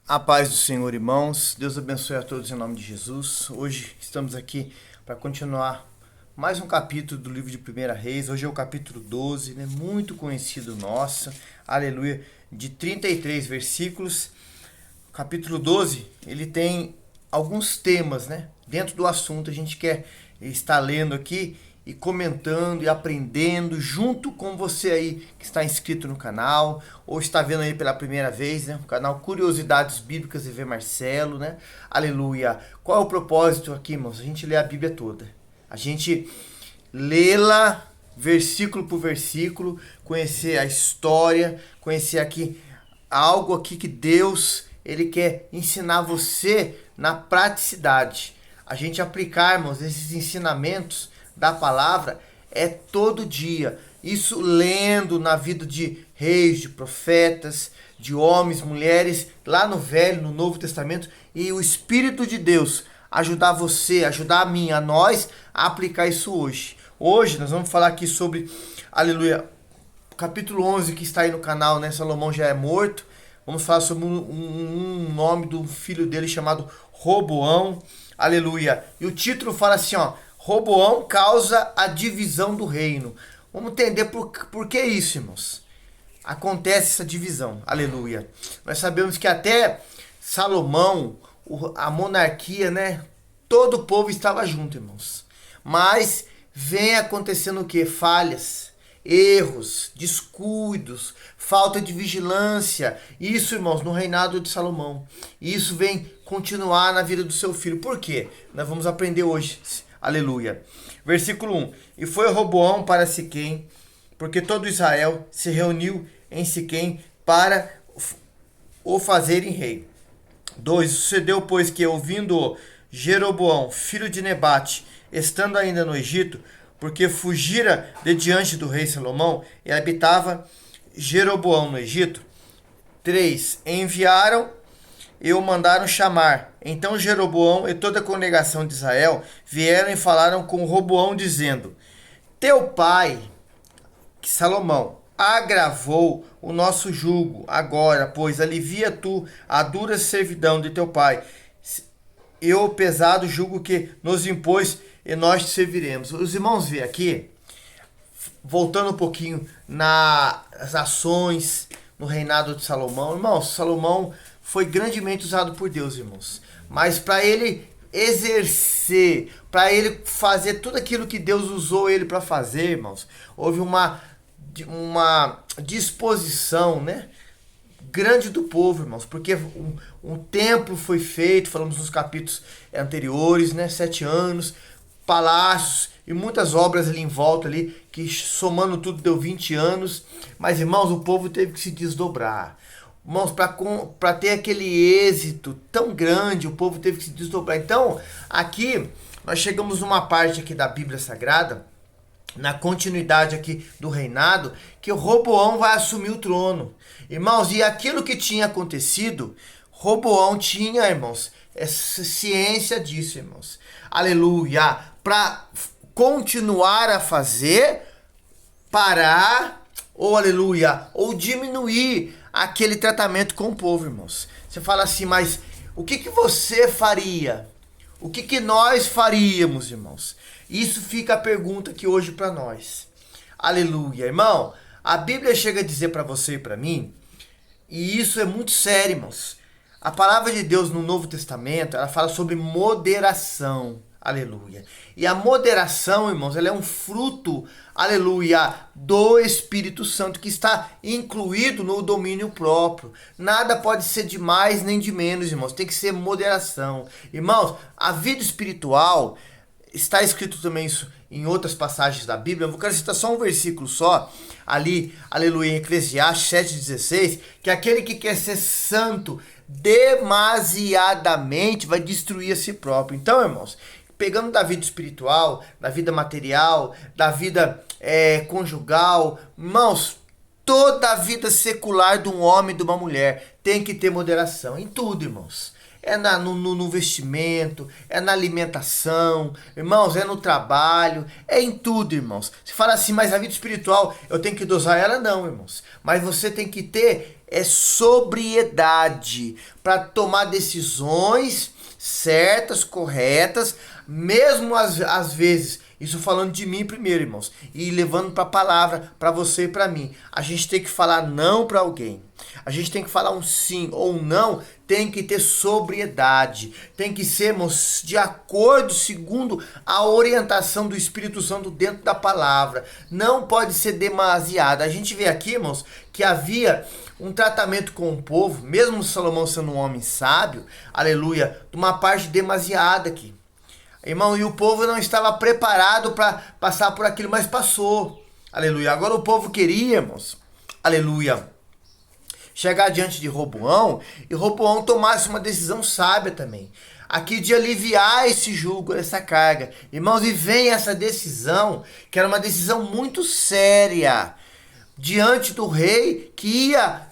A paz do Senhor, irmãos. Deus abençoe a todos em nome de Jesus. Hoje estamos aqui para continuar mais um capítulo do livro de 1 Reis. Hoje é o capítulo 12, né? Muito conhecido nosso. Aleluia. De 33 versículos. O capítulo 12, ele tem alguns temas, né? Dentro do assunto, a gente quer estar lendo aqui e comentando e aprendendo junto com você aí que está inscrito no canal ou está vendo aí pela primeira vez, né? O canal Curiosidades Bíblicas e Marcelo, né? Aleluia. Qual é o propósito aqui, irmãos? A gente lê a Bíblia toda. A gente lê-la versículo por versículo, conhecer a história, conhecer aqui algo aqui que Deus ele quer ensinar você na praticidade. A gente aplicar, irmãos, esses ensinamentos da palavra é todo dia. Isso lendo na vida de reis, de profetas, de homens, mulheres, lá no Velho, no Novo Testamento, e o Espírito de Deus ajudar você, ajudar a mim, a nós, a aplicar isso hoje. Hoje nós vamos falar aqui sobre, aleluia, capítulo 11 que está aí no canal, né? Salomão já é morto. Vamos falar sobre um nome do filho dele chamado Roboão, aleluia. E o título fala assim, ó, Roboão causa a divisão do reino. Vamos entender por que isso, irmãos. Acontece essa divisão, aleluia. Nós sabemos que até Salomão, a monarquia, né? Todo o povo estava junto, irmãos. Mas vem acontecendo o que? Falhas, erros, descuidos, falta de vigilância. Isso, irmãos, no reinado de Salomão. Isso vem continuar na vida do seu filho. Por quê? Nós vamos aprender hoje. Aleluia. Versículo 1. E foi Roboão para Siquém, porque todo Israel se reuniu em Siquém para o fazerem rei. 2. Sucedeu, pois, que ouvindo Jeroboão, filho de Nebate, estando ainda no Egito, porque fugira de diante do rei Salomão e habitava Jeroboão no Egito. 3. Enviaram e o mandaram chamar. Então Jeroboão e toda a congregação de Israel vieram e falaram com Roboão, dizendo: Teu pai, que Salomão, agravou o nosso jugo. Agora, pois, alivia tu a dura servidão de teu pai e o pesado jugo que nos impôs, e nós te serviremos. Os irmãos veem aqui, voltando um pouquinho nas ações no reinado de Salomão. Irmãos, Salomão foi grandemente usado por Deus, irmãos. Mas para ele exercer, para ele fazer tudo aquilo que Deus usou ele para fazer, irmãos, houve uma disposição, né, grande do povo, irmãos, porque um templo foi feito, falamos nos capítulos anteriores, né, 7 anos, palácios e muitas obras ali em volta ali, que somando tudo deu 20 anos, mas, irmãos, o povo teve que se desdobrar. Irmãos, para ter aquele êxito tão grande, o povo teve que se desdobrar. Então, aqui, nós chegamos numa parte aqui da Bíblia Sagrada, na continuidade aqui do reinado, que o Roboão vai assumir o trono. Irmãos, e aquilo que tinha acontecido, Roboão tinha, irmãos, essa ciência disso, irmãos. Aleluia! Para continuar a fazer, parar, ou aleluia, ou diminuir aquele tratamento com o povo, irmãos. Você fala assim, mas o que você faria? O que nós faríamos, irmãos? Isso fica a pergunta aqui hoje para nós. Aleluia, irmão. A Bíblia chega a dizer para você e para mim, e isso é muito sério, irmãos. A palavra de Deus no Novo Testamento, ela fala sobre moderação. Aleluia. E a moderação, irmãos, ela é um fruto, aleluia, do Espírito Santo que está incluído no domínio próprio. Nada pode ser de mais nem de menos, irmãos. Tem que ser moderação. Irmãos, a vida espiritual, está escrito também isso em outras passagens da Bíblia. Eu quero citar só um versículo só, ali, aleluia, em Eclesiastes 7,16, que aquele que quer ser santo demasiadamente vai destruir a si próprio. Então, irmãos, pegando da vida espiritual, da vida material, da vida conjugal, irmãos, toda a vida secular de um homem e de uma mulher tem que ter moderação em tudo, irmãos. No vestimento, é na alimentação, irmãos, é no trabalho, é em tudo, irmãos. Você fala assim, mas a vida espiritual, eu tenho que dosar ela? Não, irmãos. Mas você tem que ter é sobriedade para tomar decisões certas, corretas, mesmo às vezes. Isso falando de mim primeiro, irmãos, e levando para a palavra, para você e para mim. A gente tem que falar não para alguém. A gente tem que falar um sim ou um não, tem que ter sobriedade. Tem que sermos de acordo segundo a orientação do Espírito Santo dentro da palavra. Não pode ser demasiado. A gente vê aqui, irmãos, que havia um tratamento com o povo, mesmo Salomão sendo um homem sábio, aleluia, de uma parte demasiada aqui. Irmão, e o povo não estava preparado para passar por aquilo, mas passou. Aleluia. Agora o povo queria, irmãos, aleluia, chegar diante de Roboão e Roboão tomasse uma decisão sábia também. Aqui de aliviar esse jugo, essa carga. Irmãos, e vem essa decisão, que era uma decisão muito séria, diante do rei que ia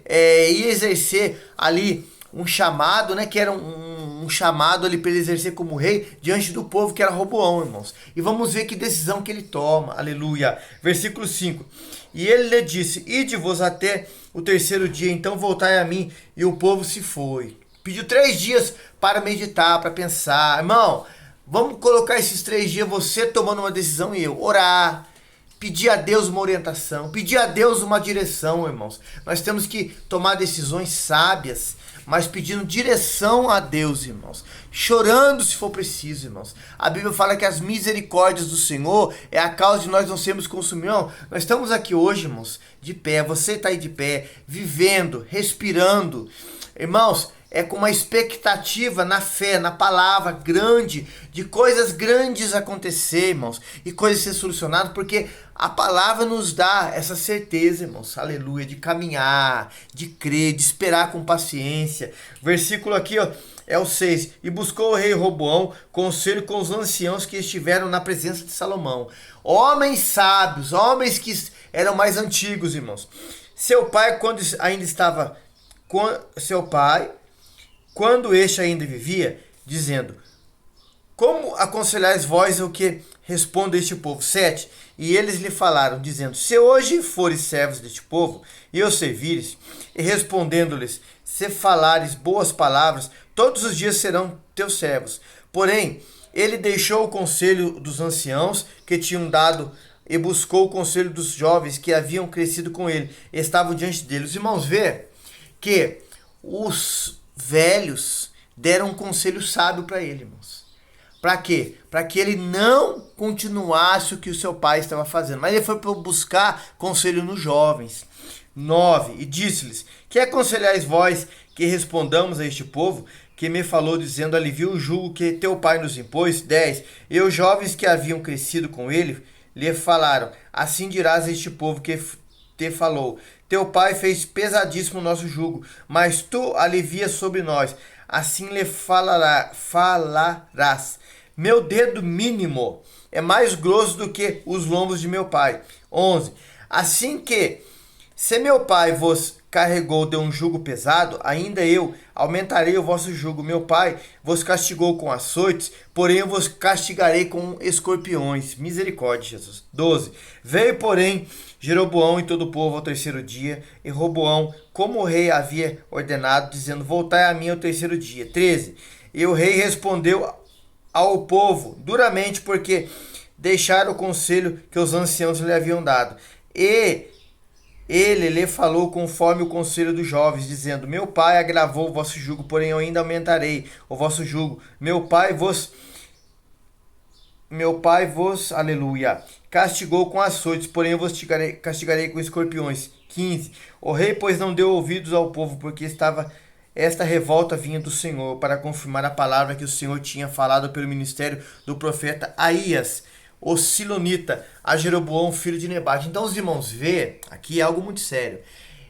exercer ali um chamado, né, que era um chamado ali para ele exercer como rei diante do povo que era Roboão, irmãos. E vamos ver que decisão que ele toma, aleluia. Versículo 5. E ele lhe disse, ide-vos até o terceiro dia, então voltai a mim. E o povo se foi. Pediu 3 dias para meditar, para pensar. Irmão, vamos colocar esses 3 dias você tomando uma decisão e eu orar. Pedir a Deus uma orientação, pedir a Deus uma direção, irmãos. Nós temos que tomar decisões sábias, mas pedindo direção a Deus, irmãos. Chorando se for preciso, irmãos. A Bíblia fala que as misericórdias do Senhor é a causa de nós não sermos consumidos. Não, nós estamos aqui hoje, irmãos, de pé. Você está aí de pé, vivendo, respirando. Irmãos, é com uma expectativa na fé, na palavra grande, de coisas grandes acontecer, irmãos, e coisas ser solucionadas, porque a palavra nos dá essa certeza, irmãos, aleluia, de caminhar, de crer, de esperar com paciência. Versículo aqui, ó, é o 6. E buscou o rei Roboão conselho com os anciãos que estiveram na presença de Salomão. Homens sábios, homens que eram mais antigos, irmãos. Seu pai, quando ainda estava... Quando este ainda vivia, dizendo, como aconselhais vós o que responde este povo? 7. E eles lhe falaram, dizendo, se hoje fores servos deste povo, e eu servires, e respondendo-lhes, se falares boas palavras, todos os dias serão teus servos. Porém, ele deixou o conselho dos anciãos que tinham dado, e buscou o conselho dos jovens que haviam crescido com ele, e estavam diante dele. Os irmãos vê que os velhos deram um conselho sábio para ele, irmãos. Para quê? Para que ele não continuasse o que o seu pai estava fazendo. Mas ele foi para buscar conselho nos jovens. 9. E disse-lhes, que aconselhais vós que respondamos a este povo, que me falou dizendo, alivia o jugo que teu pai nos impôs? 10. E os jovens que haviam crescido com ele, lhe falaram, assim dirás a este povo que te falou, teu pai fez pesadíssimo o nosso jugo, mas tu alivias sobre nós. Assim lhe falarás. Meu dedo mínimo é mais grosso do que os lombos de meu pai. 11. Assim que, se meu pai vos carregou de um jugo pesado, ainda eu aumentarei o vosso jugo. Meu pai vos castigou com açoites, porém eu vos castigarei com escorpiões. Misericórdia, Jesus. 12. Veio, porém, Jeroboão e todo o povo ao terceiro dia, e Roboão, como o rei havia ordenado, dizendo, voltai a mim ao terceiro dia. 13. E o rei respondeu ao povo duramente, porque deixaram o conselho que os anciãos lhe haviam dado. E ele lhe falou conforme o conselho dos jovens, dizendo, meu pai agravou o vosso jugo, porém eu ainda aumentarei o vosso jugo. Meu pai vos, aleluia, castigou com açoites, porém eu vos castigarei com escorpiões. 15. O rei, pois, não deu ouvidos ao povo, porque esta revolta vinha do Senhor, para confirmar a palavra que o Senhor tinha falado pelo ministério do profeta Aías, o Silonita, a Jeroboão, filho de Nebate. Então os irmãos vê, aqui é algo muito sério.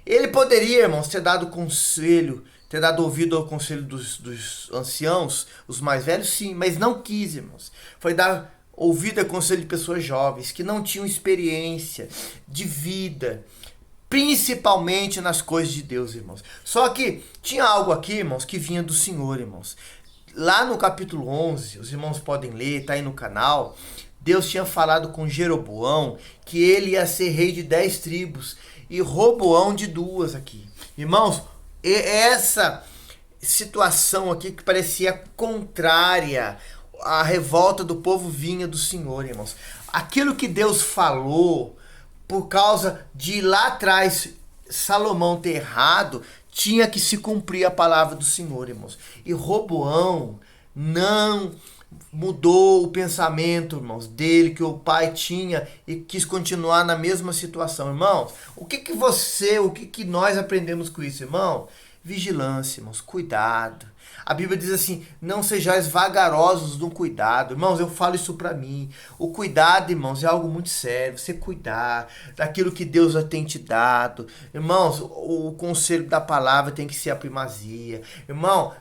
Ele poderia, irmãos, ter dado conselho, ter dado ouvido ao conselho dos anciãos, os mais velhos, sim, mas não quis, irmãos. Foi dar ouvido ao conselho de pessoas jovens, que não tinham experiência de vida, principalmente nas coisas de Deus, irmãos. Só que tinha algo aqui, irmãos, que vinha do Senhor, irmãos. Lá no capítulo 11, os irmãos podem ler, tá aí no canal, Deus tinha falado com Jeroboão que ele ia ser rei de 10 tribos e Roboão de 2 aqui. Irmãos, essa situação aqui que parecia contrária à revolta do povo vinha do Senhor, irmãos. Aquilo que Deus falou, por causa de lá atrás Salomão ter errado, tinha que se cumprir a palavra do Senhor, irmãos. E Roboão não mudou o pensamento, irmãos, dele, que o pai tinha, e quis continuar na mesma situação. Irmãos, o que nós aprendemos com isso, irmão? Vigilância, irmãos, cuidado. A Bíblia diz assim, não sejais vagarosos no cuidado. Irmãos, eu falo isso pra mim. O cuidado, irmãos, é algo muito sério. Você cuidar daquilo que Deus já tem te dado. Irmãos, o conselho da palavra tem que ser a primazia. Irmão,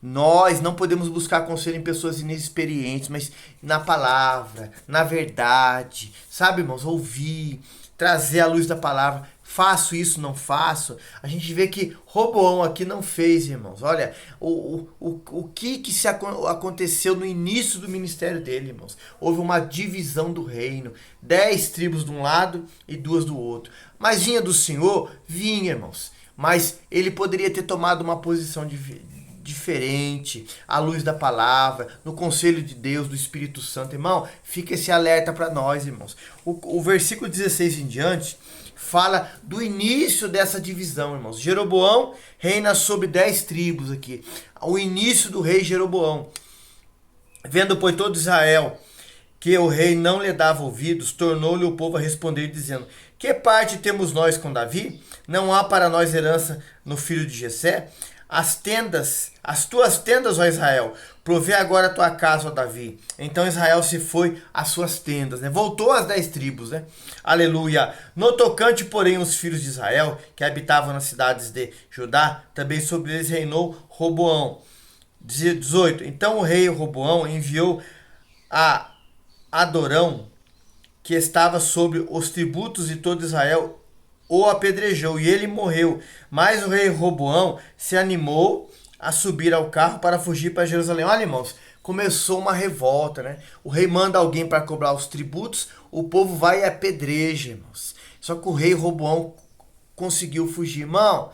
nós não podemos buscar conselho em pessoas inexperientes, mas na palavra, na verdade. Sabe, irmãos, ouvir, trazer a luz da palavra. Faço isso, não faço. A gente vê que Roboão aqui não fez, irmãos. Olha, o que se aconteceu no início do ministério dele, irmãos. Houve uma divisão do reino. 10 tribos de um lado e 2 do outro. Mas vinha do Senhor? Vinha, irmãos. Mas ele poderia ter tomado uma posição diferente, à luz da palavra, no conselho de Deus, do Espírito Santo. Irmão, fica esse alerta para nós, irmãos. O versículo 16 em diante fala do início dessa divisão, irmãos. Jeroboão reina sobre 10 tribos aqui. O início do rei Jeroboão. Vendo, pois, todo Israel que o rei não lhe dava ouvidos, tornou-lhe o povo a responder, dizendo: que parte temos nós com Davi? Não há para nós herança no filho de Jessé? As tuas tendas, ó Israel, provê agora a tua casa, ó Davi. Então Israel se foi às suas tendas, né? Voltou às 10 tribos, né? Aleluia. No tocante, porém, os filhos de Israel, que habitavam nas cidades de Judá, também sobre eles reinou Roboão. 18. Então o rei Roboão enviou a Adorão, que estava sobre os tributos de todo Israel, o apedrejou e ele morreu. Mas o rei Roboão se animou a subir ao carro para fugir para Jerusalém. Olha, irmãos, começou uma revolta, né? O rei manda alguém para cobrar os tributos, o povo vai e apedreja, irmãos. Só que o rei Roboão conseguiu fugir. Irmão,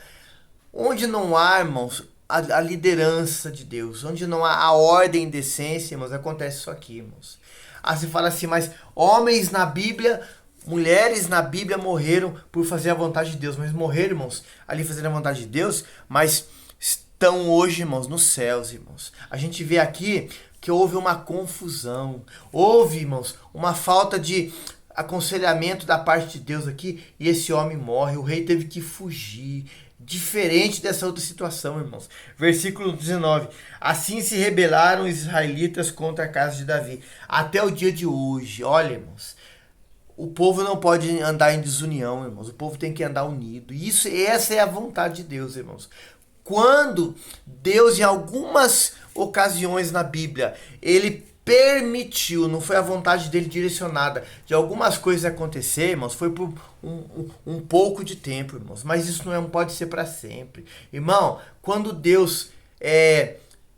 onde não há, irmãos, a liderança de Deus, onde não há a ordem e decência, irmãos, acontece isso aqui, irmãos. Aí você fala assim, mas homens na Bíblia, mulheres na Bíblia morreram por fazer a vontade de Deus. Mas morreram, irmãos, ali fazendo a vontade de Deus, mas estão hoje, irmãos, nos céus, irmãos. A gente vê aqui que houve uma confusão. Houve, irmãos, uma falta de aconselhamento da parte de Deus aqui. E esse homem morre. O rei teve que fugir. Diferente dessa outra situação, irmãos. Versículo 19. Assim se rebelaram os israelitas contra a casa de Davi. Até o dia de hoje. Olha, irmãos. O povo não pode andar em desunião, irmãos. O povo tem que andar unido. Essa é a vontade de Deus, irmãos. Quando Deus, em algumas ocasiões na Bíblia, ele permitiu, não foi a vontade dele direcionada, de algumas coisas acontecer, irmãos, foi por um pouco de tempo, irmãos. Mas isso não pode ser para sempre. Irmão, quando Deus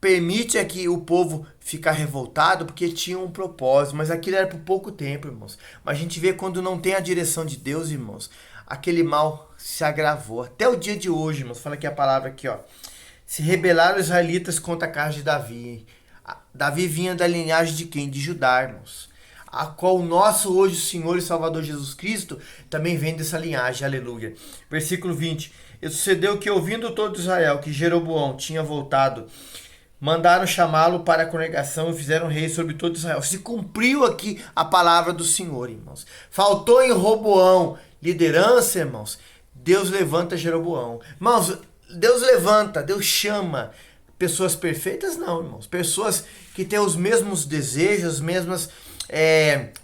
permite aqui o povo ficar revoltado, porque tinha um propósito, mas aquilo era por pouco tempo, irmãos. Mas a gente vê quando não tem a direção de Deus, irmãos, aquele mal se agravou. Até o dia de hoje, irmãos, fala aqui a palavra aqui, ó. Se rebelaram os israelitas contra a casa de Davi. Davi vinha da linhagem de quem? De Judá, irmãos. A qual o nosso hoje Senhor e Salvador Jesus Cristo também vem dessa linhagem, aleluia. Versículo 20. E sucedeu que, ouvindo todo Israel que Jeroboão tinha voltado, mandaram chamá-lo para a congregação e fizeram rei sobre todo Israel. Se cumpriu aqui a palavra do Senhor, irmãos. Faltou em Roboão liderança, irmãos. Deus levanta Jeroboão. Irmãos, Deus levanta, Deus chama. Pessoas perfeitas não, irmãos. Pessoas que têm os mesmos desejos, as mesmas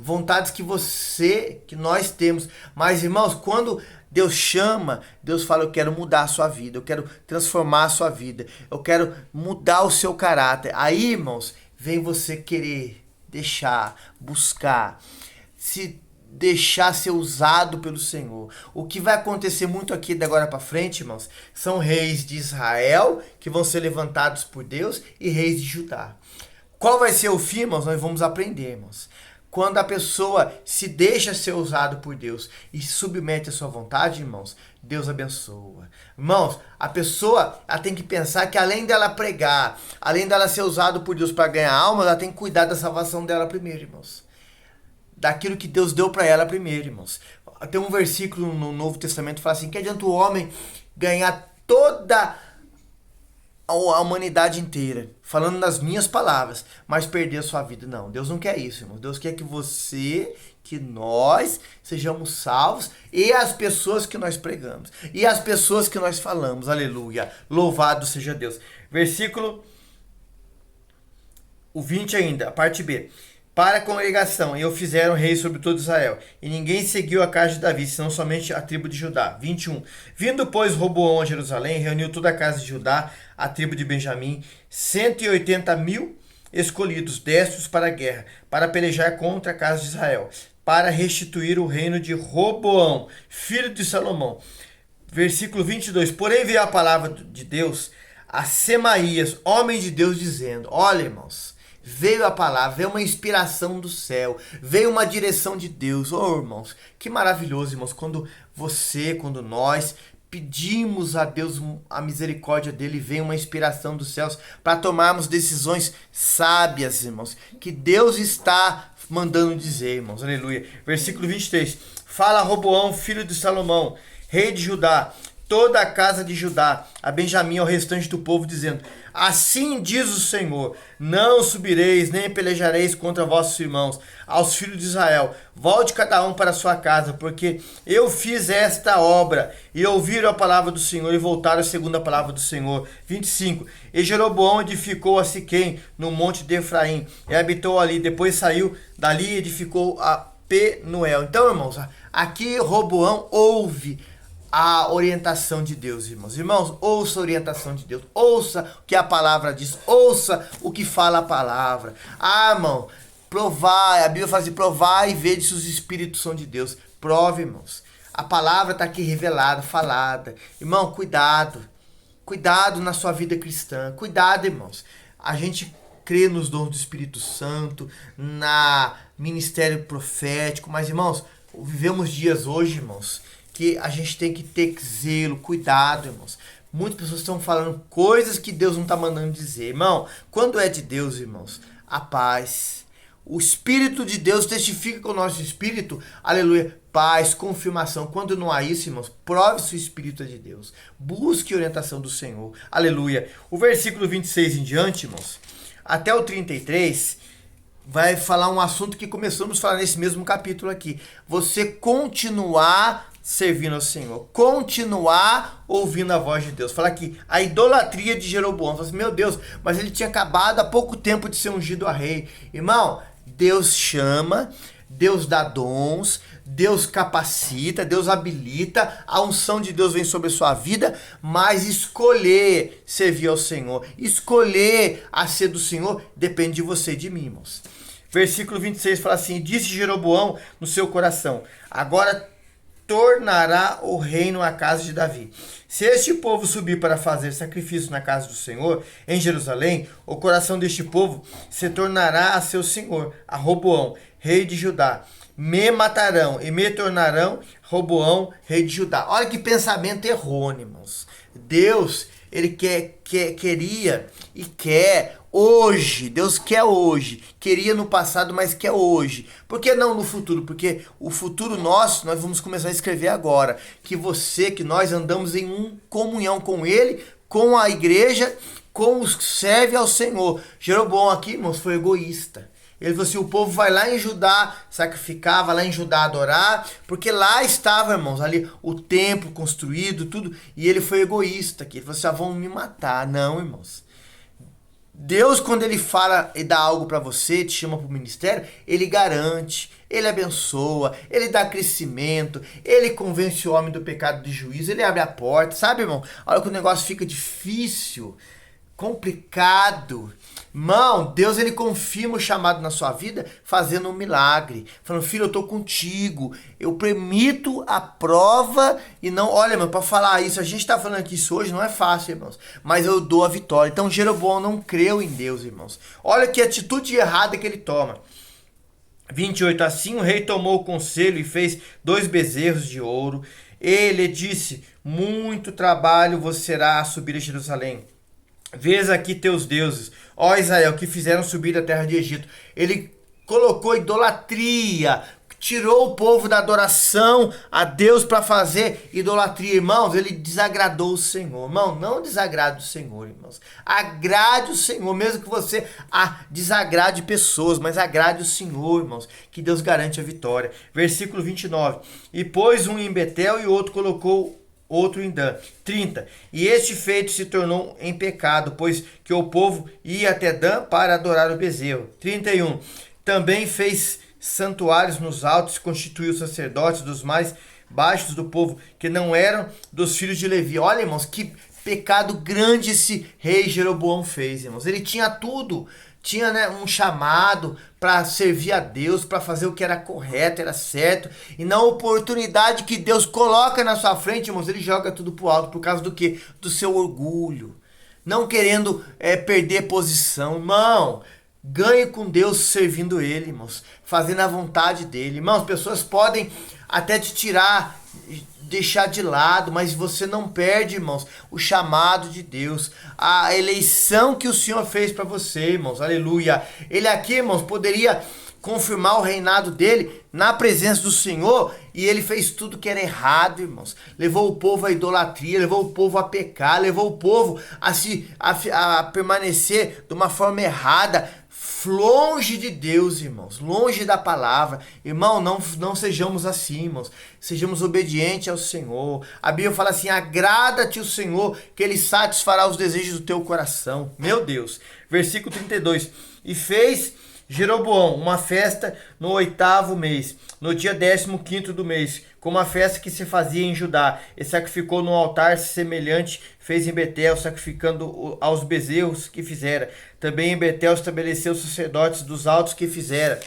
vontades que nós temos. Mas, irmãos, quando Deus chama, Deus fala: eu quero mudar a sua vida, eu quero transformar a sua vida, eu quero mudar o seu caráter. Aí, irmãos, vem você querer deixar, buscar, se deixar ser usado pelo Senhor. O que vai acontecer muito aqui de agora para frente, irmãos, são reis de Israel que vão ser levantados por Deus e reis de Judá. Qual vai ser o fim, irmãos? Nós vamos aprender, irmãos. Quando a pessoa se deixa ser usado por Deus e submete a sua vontade, irmãos, Deus abençoa. Irmãos, a pessoa ela tem que pensar que além dela pregar, além dela ser usado por Deus para ganhar alma, ela tem que cuidar da salvação dela primeiro, irmãos. Daquilo que Deus deu para ela primeiro, irmãos. Tem um versículo no Novo Testamento que fala assim, que adianta o homem ganhar toda a humanidade inteira, falando nas minhas palavras, mas perder a sua vida. Não, Deus não quer isso, irmão. Deus quer que nós sejamos salvos e as pessoas que nós pregamos e as pessoas que nós falamos. Aleluia. Louvado seja Deus. Versículo o 20 ainda, a parte B. Para a congregação, e o fizeram rei sobre todo Israel. E ninguém seguiu a casa de Davi, senão somente a tribo de Judá. 21. Vindo, pois, Roboão a Jerusalém, reuniu toda a casa de Judá, a tribo de Benjamim, 180.000 escolhidos, destros para a guerra, para pelejar contra a casa de Israel, para restituir o reino de Roboão, filho de Salomão. Versículo 22. Porém veio a palavra de Deus a Semaías, homem de Deus, dizendo, olha, irmãos, veio a palavra, veio uma inspiração do céu, veio uma direção de Deus. Oh, irmãos, que maravilhoso, irmãos, quando nós pedimos a Deus a misericórdia dele, vem uma inspiração dos céus para tomarmos decisões sábias, irmãos, que Deus está mandando dizer, irmãos. Aleluia. Versículo 23. Fala Roboão, filho de Salomão, rei de Judá, toda a casa de Judá, a Benjamim, ao restante do povo, dizendo, assim diz o Senhor, não subireis, nem pelejareis contra vossos irmãos, aos filhos de Israel. Volte cada um para a sua casa, porque eu fiz esta obra. E ouviram a palavra do Senhor e voltaram segundo a palavra do Senhor. 25. E Jeroboão edificou a Siquém, no monte de Efraim, e habitou ali. Depois saiu dali e edificou a Penuel. Então, irmãos, aqui Roboão ouve a orientação de Deus, irmãos. Irmãos, ouça a orientação de Deus. Ouça o que a palavra diz. Ouça o que fala a palavra. Ah, irmão, provai. A Bíblia fala assim, provai e vede se os espíritos são de Deus. Prove, irmãos. A palavra está aqui revelada, falada. Irmão, cuidado. Cuidado na sua vida cristã. Cuidado, irmãos. A gente crê nos dons do Espírito Santo, na ministério profético. Mas, irmãos, vivemos dias hoje, irmãos, que a gente tem que ter zelo, cuidado, irmãos. Muitas pessoas estão falando coisas que Deus não está mandando dizer. Irmão, quando é de Deus, irmãos, a paz. O Espírito de Deus testifica com o nosso espírito, aleluia, paz, confirmação. Quando não há isso, irmãos, prove se o Espírito é de Deus. Busque a orientação do Senhor, aleluia. O versículo 26 em diante, irmãos, até o 33... vai falar um assunto que começamos a falar nesse mesmo capítulo aqui. Você continuar servindo ao Senhor. Continuar ouvindo a voz de Deus. Fala aqui, a idolatria de Jeroboão. Fala assim, meu Deus, mas ele tinha acabado há pouco tempo de ser ungido a rei. Irmão, Deus chama, Deus dá dons, Deus capacita, Deus habilita, a unção de Deus vem sobre a sua vida, mas escolher servir ao Senhor, escolher a ser do Senhor, depende de você e de mim, irmãos. Versículo 26 fala assim, disse Jeroboão no seu coração, agora tornará o reino à casa de Davi. Se este povo subir para fazer sacrifício na casa do Senhor, em Jerusalém, o coração deste povo se tornará a seu senhor, a Roboão, rei de Judá. Me matarão e me tornarão Roboão, rei de Judá. Olha que pensamento errôneo, irmãos. Deus, ele queria e quer hoje. Deus quer hoje. Queria no passado, mas quer hoje. Por que não no futuro? Porque o futuro nosso, nós vamos começar a escrever agora. Que nós andamos em comunhão com ele, com a igreja, com os que servem ao Senhor. Jeroboão aqui, irmãos, foi egoísta. Ele falou assim, o povo vai lá em Judá sacrificar, vai lá em Judá adorar, porque lá estava, irmãos, ali o templo construído, tudo, e ele foi egoísta aqui. Ele falou assim, vão me matar. Não, irmãos. Deus, quando ele fala e dá algo para você, te chama para o ministério, ele garante, ele abençoa, ele dá crescimento, ele convence o homem do pecado de juízo, ele abre a porta, sabe, irmão? A hora que o negócio fica difícil, complicado, irmão, Deus, ele confirma o chamado na sua vida fazendo um milagre, falando, filho, eu tô contigo, eu permito a prova e não, olha, irmão, para falar isso, a gente tá falando aqui isso hoje, não é fácil, irmãos, mas eu dou a vitória. Então Jeroboão não creu em Deus, irmãos. Olha que atitude errada que ele toma. 28, assim o rei tomou o conselho e fez 2 bezerros de ouro Ele disse: muito trabalho você será a subir a Jerusalém. Vês aqui teus deuses, ó Israel, que fizeram subir da terra de Egito. Ele colocou idolatria, tirou o povo da adoração a Deus para fazer idolatria. Irmãos, ele desagradou o Senhor. Irmão, não desagrade o Senhor, irmãos. Agrade o Senhor, mesmo que você desagrade pessoas, mas agrade o Senhor, irmãos, que Deus garante a vitória. Versículo 29. E pôs um em Betel e outro colocou outro em Dan. 30. E este feito se tornou em pecado, pois que o povo ia até Dan para adorar o bezerro. 31. Também fez santuários nos altos, constituiu sacerdotes dos mais baixos do povo, que não eram dos filhos de Levi. Olha, irmãos, que pecado grande esse rei Jeroboão fez, irmãos. Ele tinha tudo, tinha, né, um chamado para servir a Deus, para fazer o que era correto, era certo, e na oportunidade que Deus coloca na sua frente, irmãos, ele joga tudo pro alto. Por causa do quê? Do seu orgulho, não querendo perder posição. Irmão, ganhe com Deus servindo Ele, irmãos, fazendo a vontade dEle. Irmãos, pessoas podem até te tirar, deixar de lado, mas você não perde, irmãos, o chamado de Deus, a eleição que o Senhor fez para você, irmãos, aleluia. Ele aqui, irmãos, poderia confirmar o reinado dele na presença do Senhor, e ele fez tudo que era errado, irmãos. Levou o povo à idolatria, levou o povo a pecar, levou o povo a permanecer de uma forma errada, longe de Deus, irmãos, longe da palavra. Irmão, não sejamos assim, irmãos. Sejamos obedientes ao Senhor. A Bíblia fala assim: agrada-te o Senhor, que Ele satisfará os desejos do teu coração. Meu Deus. Versículo 32. E fez Jeroboão uma festa no 8º mês, no dia 15º do mês, como a festa que se fazia em Judá, e sacrificou no altar semelhante, fez em Betel, sacrificando aos bezerros que fizera. Também em Betel estabeleceu os sacerdotes dos altos que fizera.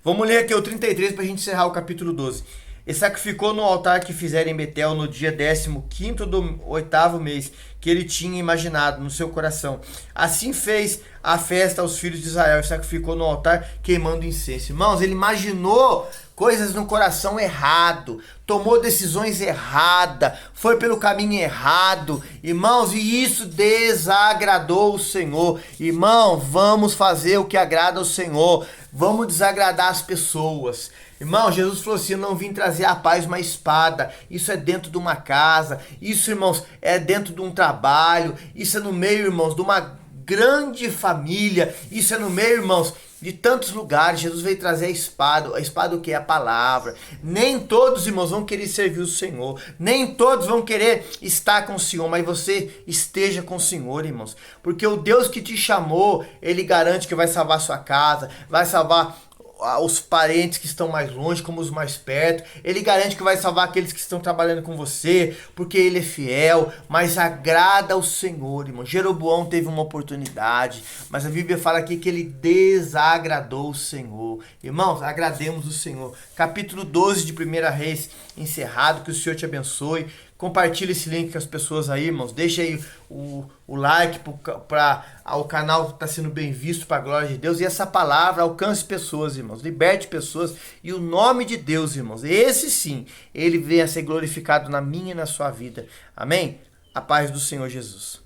Vamos ler aqui o 33 para a gente encerrar o capítulo 12. E sacrificou no altar que fizera em Betel no dia 15º do 8º mês, que ele tinha imaginado no seu coração. Assim fez a festa aos filhos de Israel e sacrificou no altar queimando incenso. Irmãos, ele imaginou coisas no coração errado, tomou decisões erradas, foi pelo caminho errado, irmãos, e isso desagradou o Senhor. Irmão, vamos fazer o que agrada ao Senhor, vamos desagradar as pessoas. Irmão, Jesus falou assim: eu não vim trazer a paz, uma espada. Isso é dentro de uma casa, isso, irmãos, é dentro de um trabalho, isso é no meio, irmãos, de uma grande família, isso é no meio, irmãos, de tantos lugares. Jesus veio trazer a espada o que é a palavra. Nem todos, irmãos, vão querer servir o Senhor, nem todos vão querer estar com o Senhor, mas você esteja com o Senhor, irmãos, porque o Deus que te chamou, Ele garante que vai salvar sua casa, vai salvar os parentes que estão mais longe, como os mais perto. Ele garante que vai salvar aqueles que estão trabalhando com você, porque Ele é fiel, mas agrada ao Senhor, irmão. Jeroboão teve uma oportunidade, mas a Bíblia fala aqui que ele desagradou o Senhor. Irmãos, agrademos o Senhor. Capítulo 12 de 1 Reis encerrado. Que o Senhor te abençoe. Compartilhe esse link com as pessoas aí, irmãos. Deixa aí o like para o canal estar sendo bem visto para a glória de Deus. E essa palavra alcance pessoas, irmãos. Liberte pessoas. E o nome de Deus, irmãos, esse sim, Ele venha a ser glorificado na minha e na sua vida. Amém? A paz do Senhor Jesus.